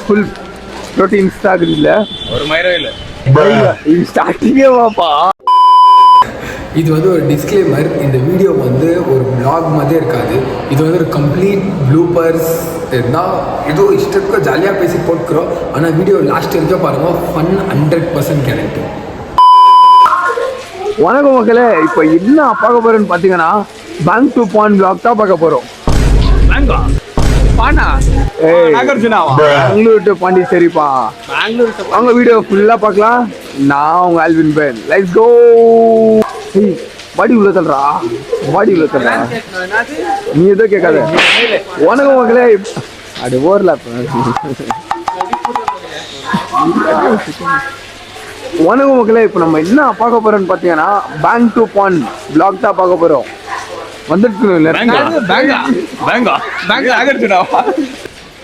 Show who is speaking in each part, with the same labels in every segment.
Speaker 1: Full proteins தான் இல்லை
Speaker 2: ஒரு மயிரோ இல்லை
Speaker 1: இது ஸ்டார்டிங்கே வாப்பா.
Speaker 3: இது வந்து ஒரு டிஸ்க்ளைமர். இந்த வீடியோ வந்து ஒரு பிளாக் மாதிரி இருக்காது. இது வந்து ஒரு கம்ப்ளீட் ப்ளூப்பர்ஸ் இருந்தால் ஏதோ இஷ்டத்துக்கு ஜாலியாக பேசி போட்டுக்கிறோம். ஆனால் வீடியோ லாஸ்ட் வரைக்கும் பாருங்கள், ஃபன் 100% கேரக்டி.
Speaker 1: வணக்கம் மக்களே, இப்போ என்ன பார்க்க போகிறோன்னு பார்த்தீங்கன்னா பேங்க் டு பான் பிளாக் தான் பார்க்க போகிறோம். பெங்களூர் டு பாண்டிச்சேரிப்பா. அவங்க வீடியோ ஃபுல்லாக பார்க்கலாம். நான் உங்கள் ஆல்வின் பேன். Let's go. வாடி உள்ள தள்ளுறா, வாடி உள்ள தள்ளுறா. நீ எதோ கேட்காத. வணக்கம் மக்களே, அது ஓரல. வணக்கம் மக்களே, இப்போ நம்ம என்ன பார்க்க போறோம்னு பார்த்தீங்கன்னா பேங்க் டு பான் பிளாக் தான் பார்க்க போறோம்.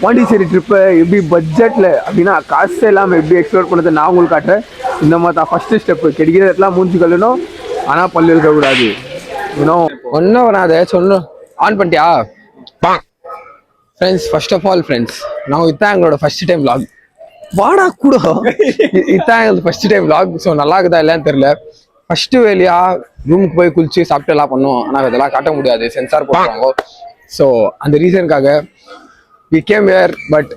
Speaker 1: பாண்டிச்சேரி ட்ரிப்பை எப்படி பட்ஜெட்ல அப்படின்னா காசு இல்லாமல் எப்படி எக்ஸ்ப்ளோர் பண்ணது நான் உங்களுக்கு காட்டுறேன். இந்த மாதிரி தான் ஃபர்ஸ்ட் ஸ்டெப்பு. கிடைக்கிற இடத்துல மூஞ்சி கல்லணும், ஆனால் பல்லு இருக்கக்கூடாது. இன்னும் ஒன்றும் வராது. சொல்லணும் ஆன் பண்ணிட்டியா friends? First of all friends, நான் இதுதான் எங்களோட ஃபர்ஸ்ட் டைம் vlog. வாடா கூட இதுதான் எங்களுக்கு ஃபர்ஸ்ட் டைம் vlog. ஸோ நல்லா இருக்குதா இல்லையான்னு தெரியல. ஃபர்ஸ்ட் வேலையா ரூமுக்கு போய் குளிச்சு சாப்பிட்டு எல்லாம் பண்ணுவோம். ஆனால் இதெல்லாம் காட்ட முடியாது, சென்சார் போடுவாங்க. ஸோ அந்த ரீசனுக்காக வி கேம் ஹியர். பட்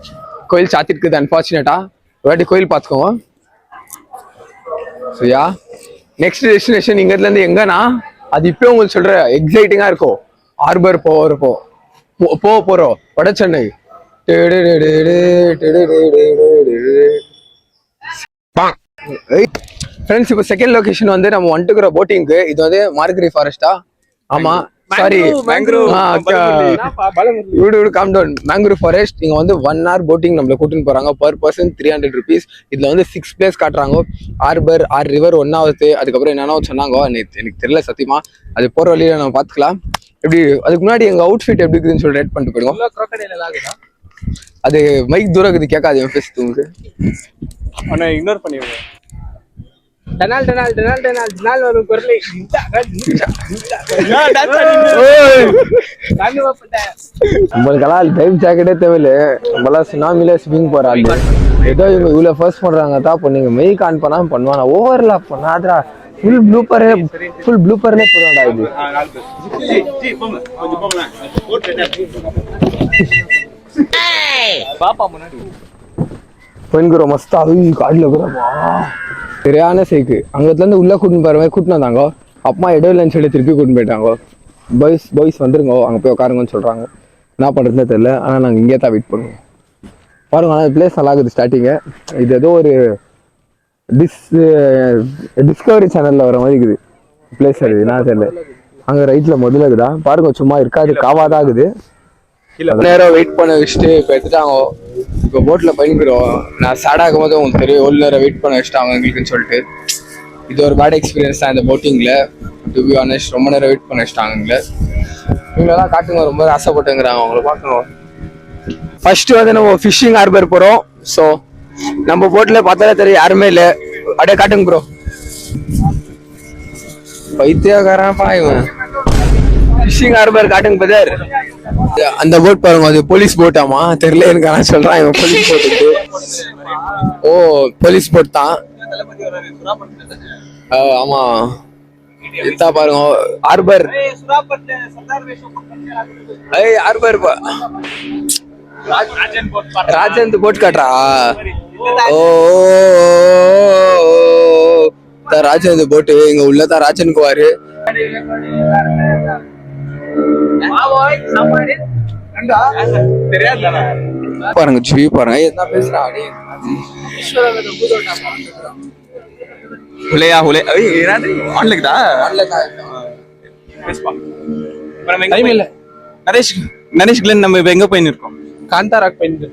Speaker 1: கோயில் சாத்திருக்குது அன்ஃபார்ச்சுனேட்டா. ஒரு வாட்டி கோயில் பார்த்துக்கோங்க. ஸோ யா, நெக்ஸ்ட் டெஸ்டினேஷன் இங்கேருந்து எங்கன்னா அது இப்போ உங்களுக்கு சொல்ற எக்ஸைட்டிங்காக இருக்கும். ஹார்பர் போக போகிறோம் வட சென்னை. ஃப்ரெண்ட்ஸ், இப்போ செகண்ட் லொகேஷன் வந்து நம்ம வந்துட்டுக்கிற போட்டிங்க்கு. இது வந்து மார்கரி ஃபாரஸ்டா? ஆமா, சாரி மேங்க்ரூவ் ஃபாரஸ்ட். இங்க வந்து 1 hour போட்டிங் நம்மள கூட்டின்னு போறாங்க. Per person 300 rupees. இதுல வந்து 6 பிளேஸ் காட்டுறாங்க. ஹார்பர், 6 ரிவர் ஒன்னாவது. அதுக்கப்புறம் என்னன்னா சொன்னாங்க, எனக்கு தெரியல சத்தியமா. அது போற வழியில நம்ம பாத்துக்கலாம். எப்படி அதுக்கு முன்னாடி எங்க அவுட்ஃபிட் எப்படி இருக்குதுன்னு சொல்லி ரேட் பண்ணிட்டு போயிடுவோம். அது மைக் தூரம் இருக்குது, கேட்காது என் ஃபேஸ் தூங்குது.
Speaker 2: ஆனா இக்னோர் பண்ணிடுங்க.
Speaker 1: நம்மளுக்கெல்லாம் லைஃப் ஜாக்கெட்டே தேவையில்ல. நம்மளாம் சுனாமில ஸ்விமிங் போறாங்க. ஏதோ இவங்க இவ்வளவு ஃபர்ஸ்ட் பண்றாங்க தான். நீங்க மெய்க் ஆன் பண்ணாம பண்ணுவாங்க. ஓவர்லாப் பண்ணாதடா. ஃபுல் ப்ளூப்பர்னே போடுவாடா இது.
Speaker 2: பாப்பா முன்னாடி
Speaker 1: போயின்கிறோம். மஸ்தா காடியில் இருக்கிறப்பா சரியான சேக்கு. அங்கத்துலேருந்து உள்ளே கூட்டின்னு போகிற மாதிரி கூட்டின்னு வந்தாங்க. அப்பமா இடவில்லைன்னு சொல்லி திருப்பி கூட்டின்னு போயிட்டாங்க. பாய்ஸ் வந்துருங்க, அங்கே போய் உட்காருங்கன்னு சொல்கிறாங்க. என்ன பண்ணுறதுன்னு தெரியல. ஆனால் நாங்கள் இங்கே தான் வெயிட் பண்ணுவோம். பாருங்க, ஆனால் பிளேஸ் நல்லா இருக்குது. ஸ்டார்டிங்கு இது ஏதோ ஒரு டிஸ்கவரி சேனலில் வர மாதிரி இருக்குது பிளேஸ். அது என்ன தெரியல. அங்கே ரைட்டில் முதல்ல இருக்குதா பாருங்க. சும்மா இருக்காது, காவாதான் இருக்குது. நேரம் வெயிட் பண்ண வச்சுட்டு இப்போ எடுத்துட்டாங்க. இப்போ போட்டில் பயணிக்கிறோம். நான் சேடாகும் போது உங்களுக்கு தெரியும், எவ்வளோ நேரம் வெயிட் பண்ண வச்சுட்டாங்க எங்களுக்குன்னு சொல்லிட்டு. இது ஒரு பேட் எக்ஸ்பீரியன்ஸ் தான் இந்த போட்டிங்கில். டு பி ஆனஸ்ட், ரொம்ப நேரம் வெயிட் பண்ண வச்சுட்டாங்க எங்களை. இவங்களெல்லாம் காட்டுங்க, ரொம்ப ஆசைப்பட்டுங்கிறாங்க. அவங்கள பார்க்கணும். ஃபர்ஸ்ட் வந்து நம்ம ஃபிஷிங் ஹார்பர் போகிறோம். ஸோ நம்ம போட்டில் பார்த்தாலே தெரியும், யாருமே இல்லை. அப்படியே காட்டுங்க ப்ரோ. பைத்தியக்காரன்ப்பா இவன். ஃபிஷிங் ஹார்பர் காட்டுங்க பிரதர். அந்த போட் பாருங்க, அது போலீஸ் போட்டாமா தெரியல எனக்கு. நான் சொல்றான் இவன் போலீஸ் போட்டு. ஓ, போலீஸ் போட் தான். ஆமா, இதா பாருங்க ஹார்பர். ஹார்பர் ராஜந்த் போட் காட்டுறா. ஓ, ராஜந்த் போட்டு இங்க உள்ளதான் ராஜன் குவாரு. பாருங்க ஜி, பாருங்க என்ன பேசுறாங்க.
Speaker 2: நரேஷ் கிளன் நம்ம இப்ப எங்க போயின்னு இருக்கோம்?
Speaker 3: காந்தாராக்கு போயிருந்து.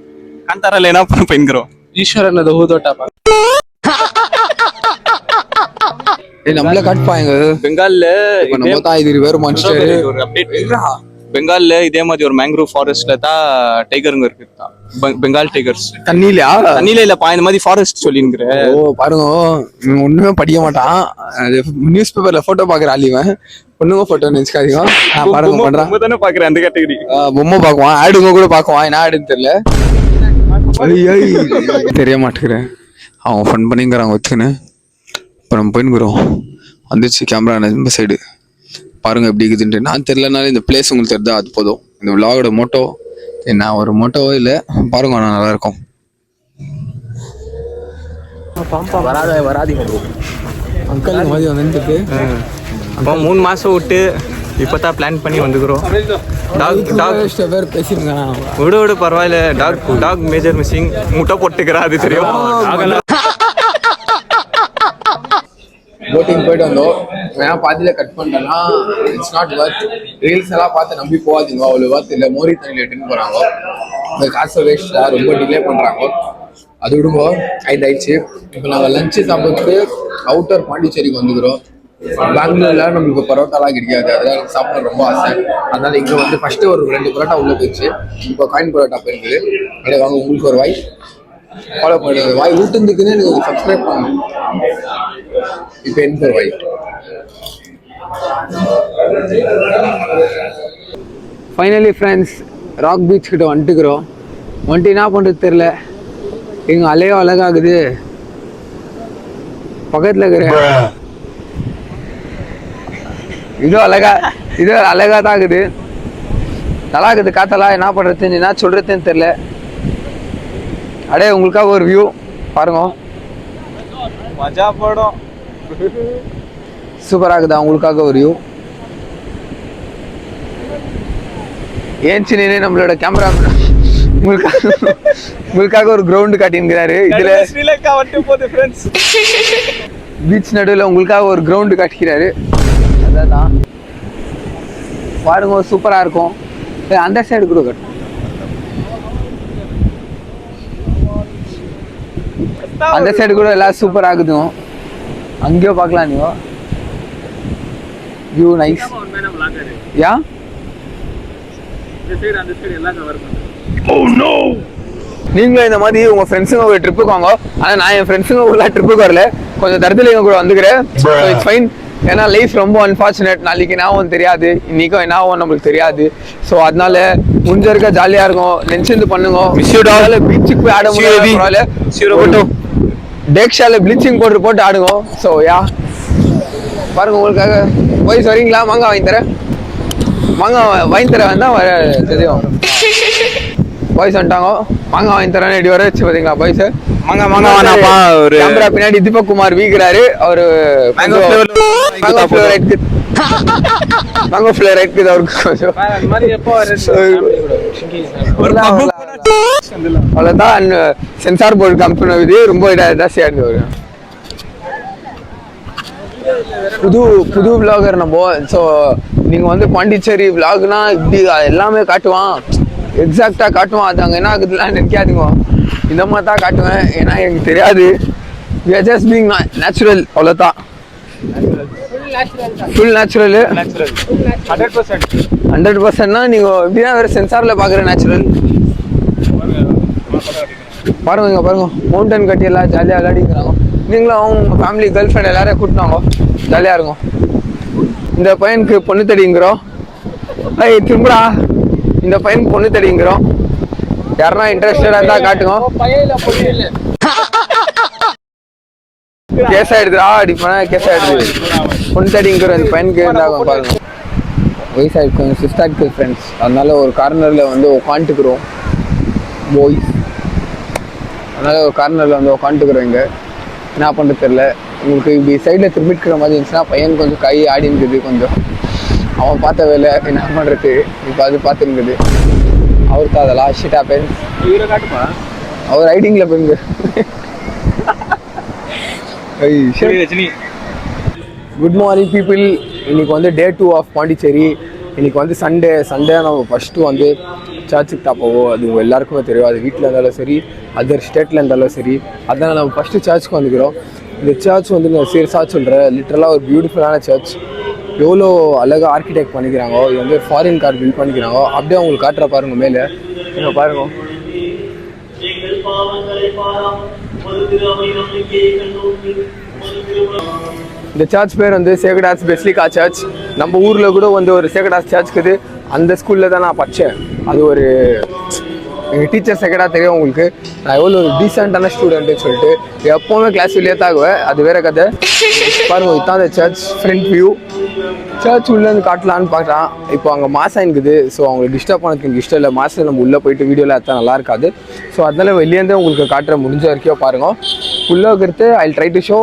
Speaker 2: காந்தாரால என்ன பண்ண போயின்கிறோம்?
Speaker 3: ஈஸ்வரன் ஹூதோட்டா.
Speaker 1: நம்மள காட்டுப்பாங்க பெங்கால்ல. நம்ம தான் இது வேற மான்ஸ்டர்.
Speaker 2: ஒரு அப்டேட். பெங்கால்ல இதே மாதிரி ஒரு மேங்க்ரூவ் ஃபாரஸ்ட்ல தான் டைகருங்க இருக்கு. பெங்கால் டைகர்ஸ் தண்ணியில இல்லப்பா, இந்த மாதிரி ஃபாரஸ்ட் சொல்லிங்கிற.
Speaker 1: ஓ பாருங்க, ஒண்ணுமே படிக்க மாட்டான். நியூஸ் பேப்பர்ல போட்டோ பாக்குற ஆலிவன். ஒண்ணுங்க போட்டோ நினைச்சுக்காதீங்க. பாருங்க பண்றான்.
Speaker 2: தானே பாக்குறேன் அந்த கேட்டகரி.
Speaker 1: பொம்மை பாக்குவான், ஆடுங்க கூட பாக்குவான். என்ன ஆடுன்னு தெரியல.
Speaker 3: தெரிய மாட்டேங்கிறேன். அவங்க ஃபன் பண்ணிங்கிறாங்க வச்சுன்னு. இப்போ நம்ம போயின்னுக்குறோம். வந்துச்சு கேமரா நம்ம சைடு பாருங்க எப்படி இருக்குதுன்ட்டு. நான் தெரியலனாலும் இந்த பிளேஸ் உங்களுக்கு தெரிஞ்சா அது போதும். இந்த விலாகோட மோட்டோ என்ன ஒரு மோட்டோவோ இல்லை பாருங்க, ஆனால் நல்லா இருக்கும்.
Speaker 2: வராதீங்க
Speaker 3: அங்கிள் மாதிரி வந்துட்டு
Speaker 2: 3 மாசம் விட்டு இப்பதான் பிளான் பண்ணி வந்துக்கிறோம். டாக்
Speaker 3: பேசிருங்க.
Speaker 2: விடு பரவாயில்ல. Talk major missing. முட்டை போட்டுக்கிறா அது தெரியும்.
Speaker 1: போட்டிங் போயிட்டு வந்தோம். ஏன்னா பாதியில கட் பண்ணிட்டேன்னா இட்ஸ் நாட் ஒர்த். ரீல்ஸ் எல்லாம் பார்த்து நம்பி போகாதீங்க. அவ்வளோ ஒர்த் இல்லை. மோரி தண்ணியில் எட்டுன்னு போகிறாங்க. இந்த காசை வேஸ்ட்டாக ரொம்ப டிலே பண்ணுறாங்க. அது விடுங்க. ஆயிடுச்சு. இப்போ நாங்கள் லஞ்சு சாப்பிட்டு அவுட்டர் பாண்டிச்சேரிக்கு வந்துக்கிறோம். பெங்களூர்ல நம்மளுக்கு பரோட்டாலாம் கிடைக்காது. அதெல்லாம் எனக்கு சாப்பிட ரொம்ப ஆசை. அதனால இங்கே வந்து ஃபர்ஸ்ட் ஒரு 2 பரோட்டா உள்ள போயிடுச்சு. இப்போ காயின் பரோட்டா போயிருக்குது. அப்படியே வாங்க, உங்களுக்கு ஒரு வாய் ஃபாலோ பண்ணுங்க. வாய் ஊட்டுறதுக்குன்னு எனக்கு சப்ஸ்கிரைப் பண்ணணும். இப்போ எனக்கு ஒரு வாய். ஃபைனலி ஃப்ரெண்ட்ஸ் ராக் பீச் கிட்ட வந்துட்டுக்கிறோம். வந்துட்டு என்ன பண்ணுறது தெரில. எங்கள் அலையோ அழகாகுது. பக்கத்தில் இருக்கிற இதுவும் அழகா தான் இருக்குது. நல்லா இருக்குது. காத்தலாம் என்ன பண்ணுறதுன்னு என்ன சொல்கிறதுன்னு தெரில. அப்படியே உங்களுக்காக ஒரு வியூ பாருங்க.
Speaker 2: மஜா படம்
Speaker 1: சூப்பராக இருக்குதா? உங்களுக்காக ஒரு வியூ. ஏன்ச்சு நீ நம்மளோட கேமரா உங்களுக்காக ஒரு கிரவுண்டு காட்டின்னுக்கிறாரு. இதுல
Speaker 2: ஸ்ரீலங்கா வந்து போகுது ஃப்ரெண்ட்ஸ்.
Speaker 1: பீச் நடுவில் உங்களுக்காக ஒரு கிரவுண்டு காட்டிக்கிறாரு. அதான் பாருங்க, சூப்பரா இருக்கும். அந்த சைடு கூட கட்டும். அந்த சைடு கூட எல்லாம் சூப்பர் ஆகுதும். அங்கேயோ பார்க்கலாம். நீங்க வியூ நைஸ். யா நீங்களும் இந்த மாதிரி உங்க ஃப்ரெண்ட்ஸுங்க ஒரு ட்ரிப்புக்கு வாங்க. ஆனால் நான் என் ஃப்ரெண்ட்ஸுங்க உள்ள ட்ரிப்புக்கு வரல. கொஞ்சம் தரத்துல கூட வந்துக்கிறேன். It's fine. ஏன்னா லைஃப் ரொம்ப அன்ஃபார்ச்சுனேட். நாளைக்கு என்ன ஆகும் தெரியாது. இன்னைக்கும் என்ன ஆகும் நம்மளுக்கு தெரியாது. ஸோ அதனால முடிஞ்ச இருக்க ஜாலியா இருக்கும். நினைச்சிருந்து பண்ணுங்க. பீச்சுக்கு போய் ஆட முடியாது. டேக்ஷால ப்ளீச்சிங் பவுடர் போட்டு ஆடுங்க. ஸோ யா பாருங்க, உங்களுக்காக போய் வரீங்களா? மாங்காய் வாங்கி தரேன். மாங்காய் வாங்கி தர வேண்டாம் தெரியும். பாய்ஸ் வந்துட்டாங்க. மாங்காய் வாங்கி தரேன். ரெடி வர வச்சு பார்த்தீங்களா பாய்ஸ்? கேமரா பின்னாடி தீபக் குமார் வீக்கிறாரு. அவரு மேங்கோ ஃப்ளேவர் இருக்குது அவருக்கு. அவ்வளோதான். சென்சார் போர்டு கம்பெனி இது ரொம்ப ஜாஸ்தியாக இருக்கு. புது விலாகர் நம்ம. ஸோ நீங்கள் வந்து பாண்டிச்சேரி விலாக்னா இப்படி எல்லாமே காட்டுவான். எக்ஸாக்டாக காட்டுவான். அது அங்கே என்ன ஆகுதுலாம் நினைக்காதீங்க. இந்த மாதிரி தான் காட்டுவேன். ஏன்னா எனக்கு தெரியாது. we are just being natural. அவ்வளோதான். Full natural 100%. நீங்கள் எப்படின்னா வேறு சென்சாரில் பார்க்குற நேச்சுரல். பாருங்க பாருங்க, மவுண்டன் கட்டி எல்லாம் ஜாலியாக விளையாடிக்கிறாங்க. நீங்களும் அவங்க ஃபேமிலி கேர்ள் ஃப்ரெண்ட் எல்லாரையும் கூட்டினாங்க. ஜாலியாக இருக்கும். இந்த பையனுக்கு பொண்ணு தேடிங்கிறோம். திரும்படா. இந்த பையனுக்கு பொண்ணு தேடிங்கிறோம். யாருன்னா இன்ட்ரெஸ்டடாக இருந்தால் காட்டுங்க. கேஸ் ஆயிடுதுடா. அப்படி பண்ணால் கேஸ் ஆயிடுது. பொண்ணு தேடிங்கிறோம். இந்த பையனுக்கு இருந்தாங்க பாருங்க. வயசாகிடுச்சு. கொஞ்சம் சிஸ்டாக ஃப்ரெண்ட்ஸ். அதனால ஒரு கார்னரில் வந்து உட்காந்துக்கிறோம் பாய்ஸ். அதனால ஒரு கார்னரில் வந்து உட்காந்துக்கிறோம். இங்கே என்ன பண்ணுறது தெரில. உங்களுக்கு இப்படி சைடில் திரும்பிட்டுக்கிற மாதிரி இருந்துச்சுன்னா பையன் கொஞ்சம் கை ஆடினுக்குது. கொஞ்சம் அவன் பார்த்த வேலை என்ன பண்ணுறது. இப்போ அது பார்த்துருக்குது. அவருக்கு அதெல்லாம் ஷிட்டா பெண் அவர் ரைடிங்கில் போயிருங்க. Good morning people. இன்னைக்கு வந்து டே 2 ஆஃப் பாண்டிச்சேரி. இன்னைக்கு வந்து சண்டே நம்ம ஃபஸ்ட்டு வந்து சர்ச்சுக்கு தான் போவோம். அது எல்லாருக்குமே தெரியும். அது வீட்டில் இருந்தாலும் சரி, அதர் ஸ்டேட்டில் இருந்தாலும் சரி. அதனால் நம்ம ஃபஸ்ட்டு சர்ச்சுக்கு வந்துக்கிறோம். இந்த சர்ச் வந்து நான் சீரியஸாக சொல்கிறேன். லிட்டரலாக ஒரு பியூட்டிஃபுல்லான சர்ச். எவ்வளோ அழகாக ஆர்கிடெக்ட் பண்ணிக்கிறாங்க. இது வந்து ஃபாரின் கார் பில்ட் பண்ணிக்கிறாங்க. அப்படியே அவங்களுக்கு காட்டுற பாருங்க. மேலே நீங்கள் பாருங்க. இந்த சர்ச் பேர் வந்து சேக்ரட் பெசிலிக்கா சர்ச். நம்ம ஊரில் கூட வந்து ஒரு சேக்ரட் சர்ச் இருக்குது. அந்த ஸ்கூலில் தான் நான் படித்தேன். அது ஒரு எங்கள் டீச்சர் செகண்டாக தெரியும் உங்களுக்கு நான் எவ்வளோ ஒரு டீசெண்டான ஸ்டூடெண்ட்டுன்னு சொல்லிட்டு எப்போவுமே கிளாஸ் வெளியே தாக்குவேன். அது வேற கதை. பாருங்க இதான் அந்த சர்ச் ஃப்ரண்ட் வியூ. சர்ச் உள்ளேருந்து காட்டலான்னு பார்க்குறான். இப்போ அங்கே மாசம் இருக்குது. ஸோ அவங்களுக்கு டிஸ்டர்ப் பண்ணதுக்கு எனக்கு இஷ்டம் இல்லை. மாதம் நம்ம உள்ளே போயிட்டு வீடியோவில் எடுத்தால் நல்லா இருக்காது. ஸோ அதனால வெளியேருந்து உங்களுக்கு காட்டுற முடிஞ்ச வரைக்கும் பாருங்கள். உள்ளே இருக்கிறது ஐ ட்ரை டு ஷோ.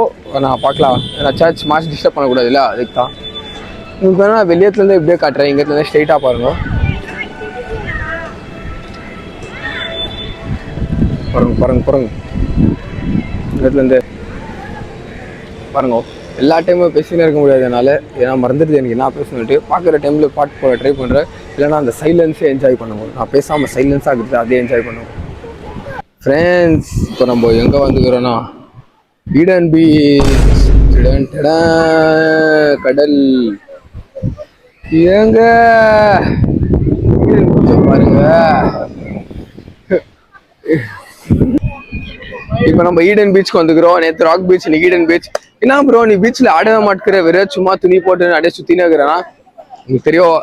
Speaker 1: நான் பார்க்கலாம். நான் சர்ச் மாஸ் டிஸ்டர்ப் பண்ணக்கூடாது இல்லை, அதுக்கு தான் உங்களுக்கு வேணா நான் வெளியத்துலேருந்து இப்படியே காட்டுறேன். இங்கேருந்து ஸ்ட்ரெயிட்டாக பாருங்கள். பாருங்க இடத்துலேருந்து பாருங்க. எல்லா டைமும் பேசினே இருக்க முடியாது என்னால். ஏன்னா மறந்துடுது எனக்கு என்ன பேசணுன்ட்டு. பார்க்குற டைமில் பாட்டு போட ட்ரை பண்ணுறேன். இல்லைனா அந்த சைலன்ஸே என்ஜாய் பண்ணுவோம். நான் பேசாமல் சைலன்ஸாக இருக்குது அதே என்ஜாய் பண்ணுவோம். ஃப்ரெண்ட்ஸ் இப்போ நம்ம எங்கே வந்துக்கிறோன்னா ஈடன் பீச். கடல் எங்க பாருங்க. இப்போ நம்ம ஈடன் பீச்சுக்கு வந்துக்கிறோம். நேற்று ராக் பீச், இன்னைக்கு ஈடன் பீச். என்ன ப்ரோ நீ பீச்சில் ஆடவே மாட்டேங்கிற, வெறும் சும்மா துணி போட்டு அப்படியே சுற்றினே இருக்கிறேன்னா உங்களுக்கு தெரியும்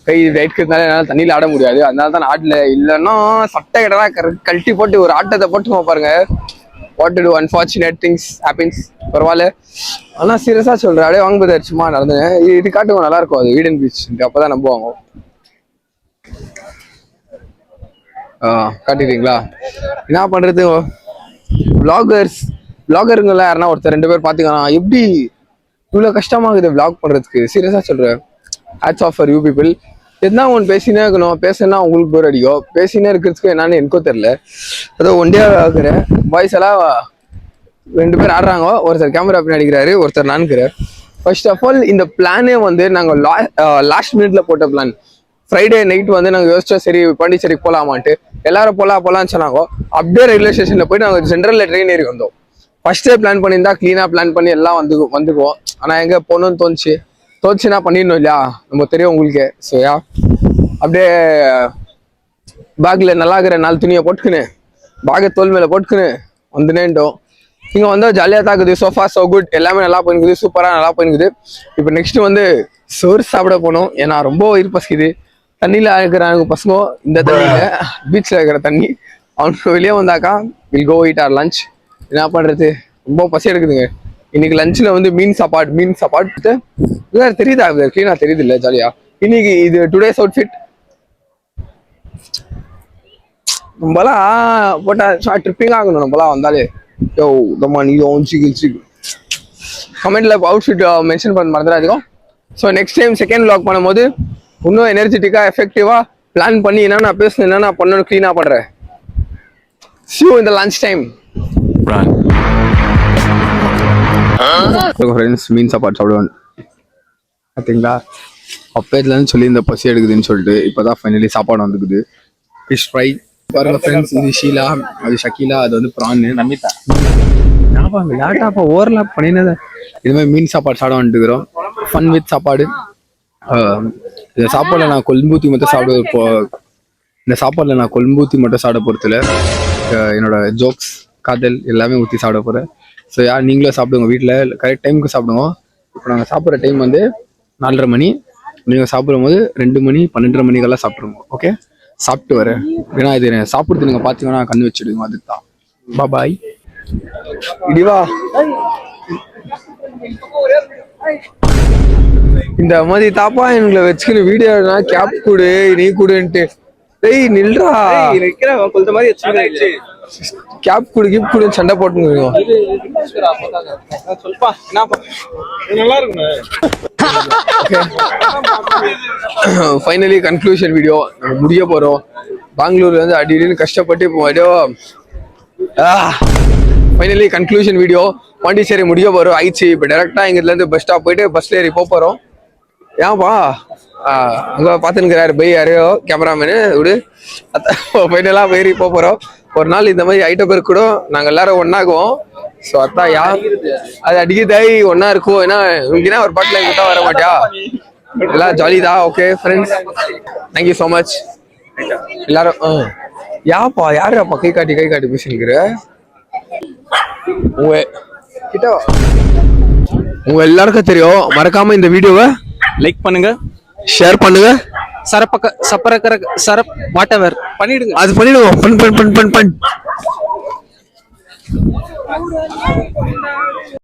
Speaker 1: கை ரைட்க்கிறதுனால என்னால் தண்ணியில் ஆட முடியாது. அதனால தான் நான் ஆடல. இல்லைன்னா சட்டை கிட்டலாம் கழட்டி போட்டு ஒரு ஆட்டத்தை போட்டுமா பாருங்க. What to to, unfortunate things happens. பரவாயில்ல. ஆனால் சீரியஸாக சொல்கிறேன். அப்படியே வாங்கும்போது சும்மா நடந்தேன். இது காட்டுவோம் நல்லா இருக்கும். அது ஈடன் பீச் அப்போ தான் நம்புவாங்க. காட்டிடுறீங்களா? என்ன பண்ணுறது, விளாகருங்கள யாருன்னா ஒருத்தர் 2 பேர் பார்த்துக்கலாம். எப்படி இவ்வளோ கஷ்டமாகுது விளாக் பண்ணுறதுக்கு. சீரியஸாக சொல்கிறேன். Hats off for you people. எதுனா ஒன்று பேசினே இருக்கணும். பேசினா உங்களுக்கு போர் அடிக்கும். பேசினே இருக்கிறதுக்கு என்னன்னு எனக்கும் தெரில. அதோ ஒண்டியா ஆகுறேன். பாய்ஸ் எல்லாம் 2 பேர் ஆடுறாங்க. ஒருத்தர் கேமரா பின்னாடி அடிக்கிறாரு, ஒருத்தர் நான்கிறேன். ஃபர்ஸ்ட் ஆஃப் ஆல் இந்த பிளானே வந்து நாங்கள் லாஸ்ட் மினிட்ல போட்ட பிளான். ஃப்ரைடே நைட் வந்து நாங்கள் யோசிச்சோம் சரி பாண்டிச்சேரிக்கு போகலாமான்ட்டு. எல்லாரும் போகலான்னு சொன்னாங்க. அப்படியே ரயில்வே ஸ்டேஷனில் போயிட்டு நாங்கள் ஜென்ரலில் ட்ரெயின் ஏறி வந்தோம். ஃபர்ஸ்டே பிளான் பண்ணியிருந்தா க்ளீனாக பிளான் பண்ணி எல்லாம் வந்துக்குவோம். ஆனால் எங்கே போகணும்னு தோணுச்சுன்னா பண்ணிடணும் இல்லையா, நம்ம தெரியும் உங்களுக்கு. ஸோ அப்படியே பேக்கில் நல்லா இருக்கிற 4 துணியை போட்டுக்குன்னு பேக்கை தோல் மேலே போட்டுக்குன்னு வந்துனேன்ட்டோம். இங்கே வந்தால் ஜாலியாக தான் இருக்குது. சோஃபா ஸோ குட், எல்லாமே நல்லா போயிருக்குது. சூப்பராக நல்லா போயிருக்குது. இப்போ நெக்ஸ்ட் வந்து சோறு சாப்பிட போனோம். ஏன்னா ரொம்ப உயிர் பசிக்குது. தண்ணியில் இருக்கிறாங்க பசங்க. இந்த தண்ணியில் பீச்சில் இருக்கிற தண்ணி அவனுக்கு வெளியே வந்தாக்கா will go eat or lunch. என்ன பண்ணுறது, ரொம்ப பசி எடுக்குதுங்க. இன்னைக்கு லஞ்சில் வந்து மீன் சாப்பாடு வேறு தெரியுதா, க்ளீனாக தெரியுது இல்லை ஜாலியாக. இன்னைக்கு இது டுடேஸ் அவுட்ஃபிட். நம்மளாம் போட்டால் ட்ரிப்பிங் ஆகணும். நம்மளாம் வந்தாலே கமெண்ட்ல அவுட்ஃபிட் மென்ஷன் பண்ண மறந்துடாதீங்க. So next time second vlog பண்ணும்போது இன்னும் எனர்ஜெட்டிக்காக எஃபெக்டிவாக பிளான் பண்ணி என்னென்ன பேசணும் என்னென்ன பண்ணணும் க்ளீனாக பண்ணுறேன். See you in the lunch time. Friends மீன் சாப்பாடு சாப்பிடுவேன் பார்த்தீங்களா. அப்போதுலேருந்து சொல்லி இந்த பசி எடுக்குதுன்னு சொல்லிட்டு இப்போ தான் ஃபைனலி சாப்பாடு வந்துக்குது. ஃபிஷ் ஃப்ரை பாருங்க ஃப்ரெண்ட்ஸ். இது ஷீலா, அது ஷக்கீலா, அது வந்து ப்ரான்னு நம்பிட்டா. ஞாபகம் லேட்டாப்பா ஓவர்லாப் பண்ணினது. இது மாதிரி மீன் சாப்பாடு சாப்பிட வந்துட்டுக்கிறோம். ஃபன் வித் சாப்பாடு. இந்த சாப்பாடில் நான் கொழும்பூத்தி மட்டும் சாப்பிட போகிறதுல என்னோட ஜோக்ஸ் காதல் எல்லாமே ஊற்றி சாப்பிட போகிறேன். ஸோ நீங்களும் சாப்பிடுங்க வீட்டில் கரெக்ட் டைமுக்கு சாப்பிடுங்க. இப்போ நாங்கள் சாப்பிட்ற டைம் வந்து 4:30 மணி. நீங்கள் சாப்பிடும் போது 2 மணி 12:30 மணிக்கெல்லாம் சாப்பிட்ருங்க. ஓகே, சாப்பிட்டு வரேன். ஏன்னா இது சாப்பிட்றது நீங்கள் பார்த்தீங்கன்னா கண்ணு வச்சுடுங்க. அதுக்கு தான் பாய். இடிவா இந்த மாதிரி தாப்பா எங்களை வச்சுக்கிற வீடியோ கேப் கொடு நீ கொடுன்ட்டு. டேய் நில்றா, கொஞ்சம் மாதிரி கேப் கொடு கிப் கொடு சண்டை போட்டுங்க. ஃபைனலி கன்க்ளூஷன் வீடியோ நம்ம முடிய போறோம். பெங்களூர்ல இருந்து அடின்னு கஷ்டப்பட்டு இப்போ ஃபைனலி கன்க்ளூஷன் வீடியோ. பாண்டிச்சேரி முடிய போறோம் ஆயிடுச்சு. இப்போ டேரக்டா இங்கல இருந்து பஸ் ஸ்டாப் போயிட்டு பஸ்ல ஏறி போறோம். ஏன்பா அங்க பாத்துக்கிறாரு பை யாரையோ கேமராமேனு விடு. ஃபைனலா ஏறி போறோம். ஒரு நாள் இந்த மாதிரி ஐட்டம் பேர் கூட நாங்க எல்லாரும் ஒன்னாகுவோம். ஸோ அதான் அது அடிக்கதாய் ஒன்னா இருக்கும். ஏன்னா இங்கன்னா ஒரு பாட்டில் எங்கிட்ட வர மாட்டியா, எல்லாம் ஜாலி தான். Okay friends, thank you so much எல்லாரும். யாப்பா யாருப்பா கை காட்டி பேசிக்கிற உங்க எல்லாருக்கும் தெரியும். மறக்காம இந்த வீடியோவை
Speaker 2: லைக் பண்ணுங்க,
Speaker 1: ஷேர் பண்ணுங்க,
Speaker 2: சரப் வாட் எவர் பண்ணிடுங்க.
Speaker 3: அது பண்ணிடுவோம். பண்